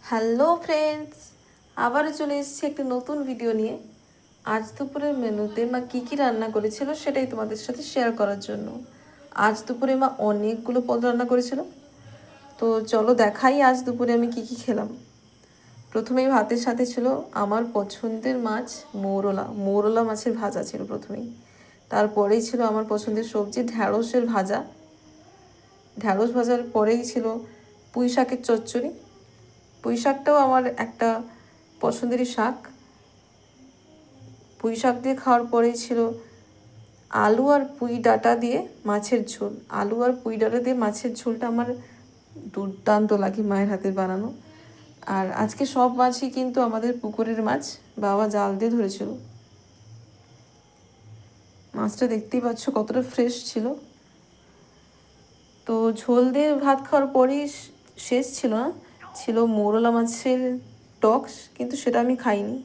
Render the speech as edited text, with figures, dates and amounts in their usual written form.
Hello friends, আবারও চলে এসেছি একটা নতুন ভিডিও নিয়ে। আজ দুপুরের মেনুতে মা কী কী রান্না করেছিল সেটাই তোমাদের সাথে শেয়ার করার জন্য। আজ দুপুরে মা অনেকগুলো পদ রান্না করেছিল, তো চলো দেখাই আজ দুপুরে আমি কী কী খেলাম। প্রথমেই ভাতের সাথে ছিল আমার পছন্দের মাছ মৌরলা। মৌরলা মাছের ভাজা ছিল প্রথমেই। তারপরেই ছিল আমার পছন্দের সবজি ঢ্যাঁড়সের ভাজা। ঢ্যাঁড়স ভাজার পরেই ছিল পুঁই শাকের চচ্চড়ি। পুঁই শাকটাও আমার একটা পছন্দেরই শাক। পুঁই শাক দিয়ে খাওয়ার পরেই ছিল আলু আর পুঁই ডাঁটা দিয়ে মাছের ঝোল। আলু আর পুঁই ডাঁটা দিয়ে মাছের ঝোলটা আমার দুর্দান্ত লাগে, মায়ের হাতের বানানো। আর আজকে সব মাছই কিন্তু আমাদের পুকুরের মাছ, বাবা জাল দিয়ে ধরেছিল। মাছটা দেখতেই পাচ্ছ কতটা ফ্রেশ ছিল। তো ঝোল দিয়ে ভাত খাওয়ার পরেই শেষ ছিল না, ছিল মৌরলা মাছের টক, কিন্তু সেটা আমি খাইনি।